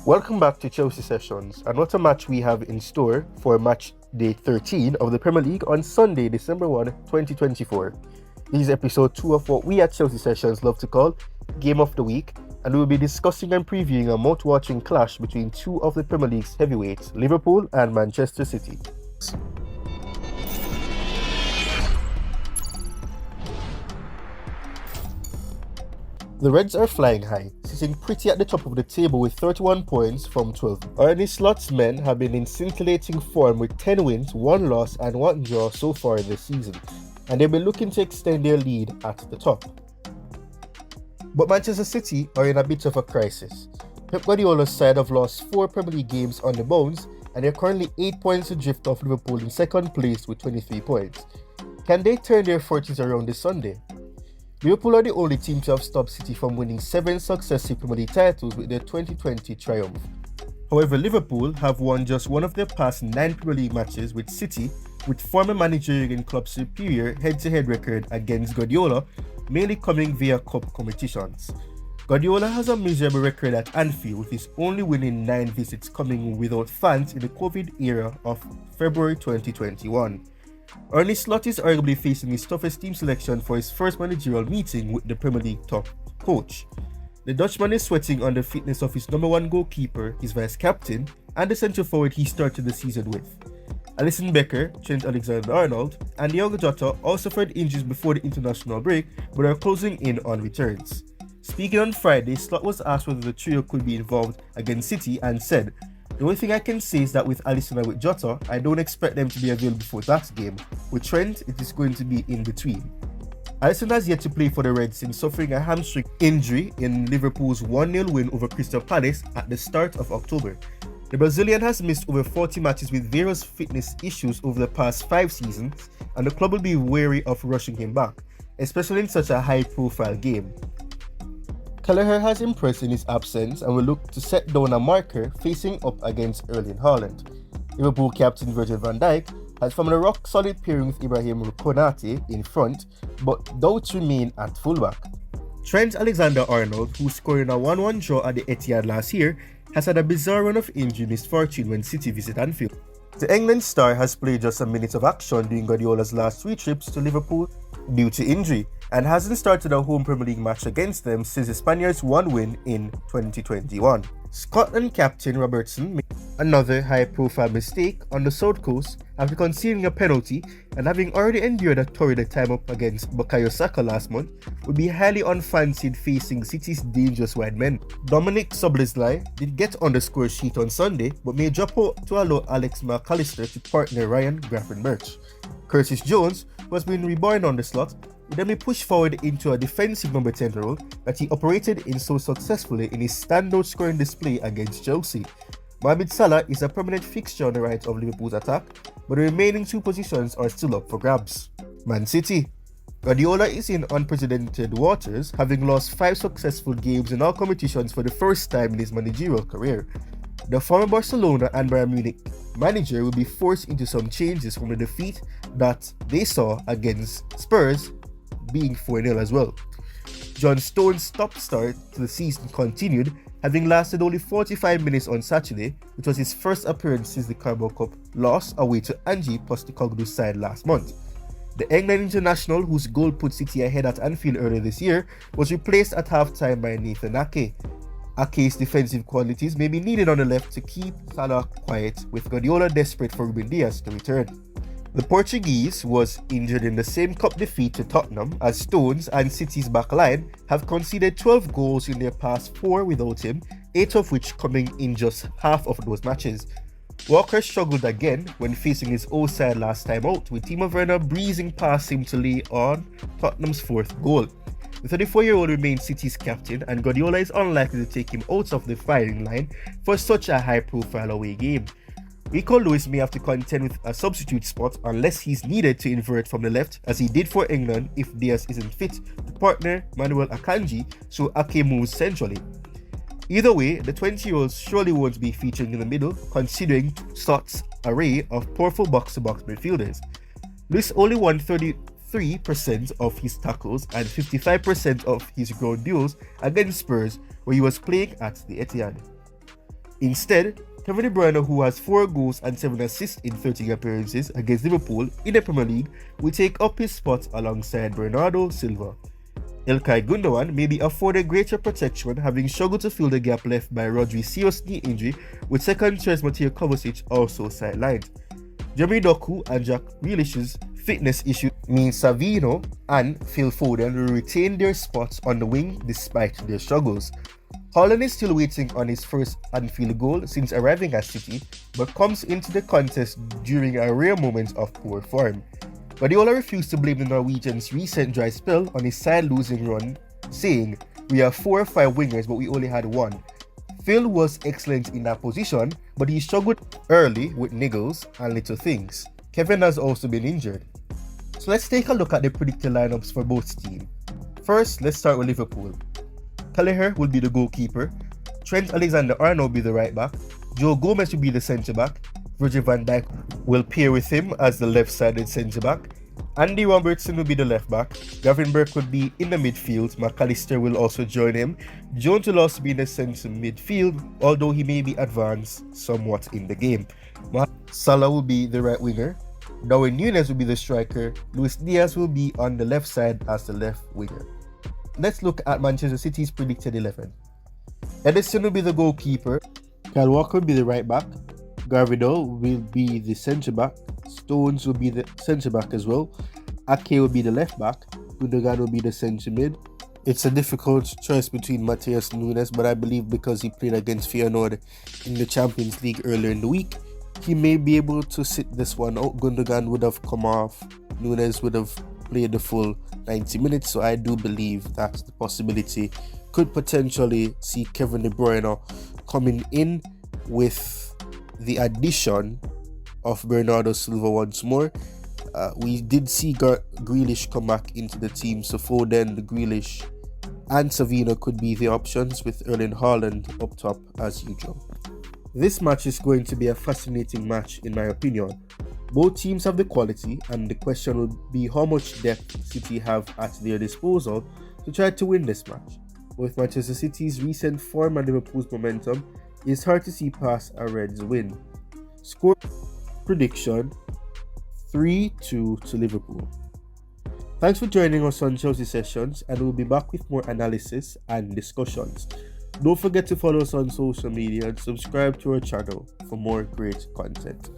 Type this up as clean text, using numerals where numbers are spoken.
Welcome back to Chelsea Sessions, and what a match we have in store for match day 13 of the Premier League on Sunday, December 1, 2024. This is episode 2 of what we at Chelsea Sessions love to call Game of the Week, and we will be discussing and previewing a mouth-watering clash between two of the Premier League's heavyweights, Liverpool and Manchester City. The Reds are flying high, sitting pretty at the top of the table with 31 points from 12. Arne Slot's men have been in scintillating form with 10 wins, 1 loss and 1 draw so far this season, and they've been looking to extend their lead at the top. But Manchester City are in a bit of a crisis. Pep Guardiola's side have lost 4 Premier League games on the bounce, and they're currently 8 points adrift of Liverpool in second place with 23 points. Can they turn their fortunes around this Sunday? Liverpool are the only team to have stopped City from winning 7 successive Premier League titles with their 2020 triumph. However, Liverpool have won just one of their past 9 Premier League matches with City, with former manager Jurgen Klopp's superior head-to-head record against Guardiola mainly coming via cup competitions. Guardiola has a miserable record at Anfield, with his only win in 9 visits coming without fans in the COVID era of February 2021. Arne Slot is arguably facing his toughest team selection for his first managerial meeting with the Premier League top coach. The Dutchman is sweating on the fitness of his number 1 goalkeeper, his vice-captain, and the centre forward he started the season with. Alisson Becker, Trent Alexander-Arnold, and Diogo Jota all suffered injuries before the international break, but are closing in on returns. Speaking on Friday, Slot was asked whether the trio could be involved against City and said, "The only thing I can say is that with Alisson and with Jota, I don't expect them to be available for that game. With Trent, it is going to be in between." Alisson has yet to play for the Reds since suffering a hamstring injury in Liverpool's 1-0 win over Crystal Palace at the start of October. The Brazilian has missed over 40 matches with various fitness issues over the past 5 seasons, and the club will be wary of rushing him back, especially in such a high-profile game. Kelleher has impressed in his absence and will look to set down a marker facing up against Erling Haaland. Liverpool captain Virgil van Dijk has formed a rock-solid pairing with Ibrahim Konate in front, but doubts remain at fullback. Trent Alexander-Arnold, who scored in a 1-1 draw at the Etihad last year, has had a bizarre run of injury misfortune when City visit Anfield. The England star has played just a minute of action during Guardiola's last 3 trips to Liverpool due to injury, and hasn't started a home Premier League match against them since the Spaniards' 1 win in 2021. Scotland captain Robertson made another high-profile mistake on the South Coast after conceding a penalty, and having already endured a torrid time up against Bukayo Saka last month, would be highly unfancied facing City's dangerous wide men. Dominic Szoboszlai did get on the score sheet on Sunday, but may drop out to allow Alex McAllister to partner Ryan Gravenberch. Curtis Jones, who has been reborn on the slot, would then be pushed forward into a defensive number 10 role that he operated in so successfully in his standout scoring display against Chelsea. Mohamed Salah is a permanent fixture on the right of Liverpool's attack, but the remaining 2 positions are still up for grabs. Man City. Guardiola is in unprecedented waters, having lost 5 successful games in all competitions for the first time in his managerial career. The former Barcelona and Bayern Munich manager will be forced into some changes from the defeat that they saw against Spurs, being 4-0 as well. John Stones' stop-start to the season continued, having lasted only 45 minutes on Saturday, which was his first appearance since the Carabao Cup loss away to Ange Postecoglou's side last month. The England international, whose goal put City ahead at Anfield earlier this year, was replaced at half-time by Nathan Ake. Ake's defensive qualities may be needed on the left to keep Salah quiet, with Guardiola desperate for Ruben Dias to return. The Portuguese was injured in the same cup defeat to Tottenham, as Stones and City's backline have conceded 12 goals in their past 4 without him, 8 of which coming in just half of those matches. Walker struggled again when facing his old side last time out, with Timo Werner breezing past him to lay on Tottenham's 4th goal. The 34-year-old remains City's captain, and Guardiola is unlikely to take him out of the firing line for such a high-profile away game. Rico Lewis may have to contend with a substitute spot unless he's needed to invert from the left, as he did for England if Diaz isn't fit to partner Manuel Akanji, so Ake moves centrally. Either way, the 20-year-old surely won't be featuring in the middle, considering Slot's array of powerful box-to-box midfielders. Lewis only won 33% of his tackles and 55% of his ground duels against Spurs, where he was playing at the Etihad. Instead, Kevin De Bruyne, who has 4 goals and 7 assists in 13 appearances against Liverpool in the Premier League, will take up his spot alongside Bernardo Silva. Ilkay Gundogan may be afforded greater protection, having struggled to fill the gap left by Rodri's serious knee injury, with second choice Mateo Kovacic also sidelined. Jeremy Doku and Jack Grealish's fitness issues mean Savino and Phil Foden will retain their spots on the wing despite their struggles. Haaland is still waiting on his first Anfield goal since arriving at City, but comes into the contest during a rare moment of poor form. Guardiola refused to blame the Norwegian's recent dry spell on his side losing run, saying, "We have 4 or 5 wingers but we only had 1. Phil was excellent in that position, but he struggled early with niggles and little things. Kevin has also been injured." So let's take a look at the predicted lineups for both teams. First, let's start with Liverpool. Kelleher will be the goalkeeper, Trent Alexander-Arnold will be the right back, Joe Gomez will be the centre back, Virgil van Dijk will pair with him as the left-sided centre back, Andy Robertson will be the left back, Gavin Burke will be in the midfield, McAllister will also join him, Jones will also be in the centre midfield, although he may be advanced somewhat in the game. Salah will be the right winger, Darwin Núñez will be the striker, Luis Diaz will be on the left side as the left winger. Let's look at Manchester City's predicted 11. Ederson will be the goalkeeper, Kyle Walker will be the right back, Garvidal will be the centre back, Stones will be the centre back as well, Ake will be the left back, Gundogan will be the centre mid. It's a difficult choice between Matheus Nunes, but I believe because he played against Feyenoord in the Champions League earlier in the week, he may be able to sit this one out. Gundogan would have come off, Nunes would have played the full 90 minutes, so I do believe that the possibility could potentially see Kevin De Bruyne coming in with the addition of Bernardo Silva once more. We did see Grealish come back into the team, so Foden, Grealish and Savino could be the options, with Erling Haaland up top as usual. This match is going to be a fascinating match in my opinion. Both teams have the quality, and the question will be how much depth City have at their disposal to try to win this match. With Manchester City's recent form and Liverpool's momentum, it's hard to see past a Reds win. Score prediction 3-2 to Liverpool. Thanks for joining us on Chelsea Sessions, and we'll be back with more analysis and discussions. Don't forget to follow us on social media and subscribe to our channel for more great content.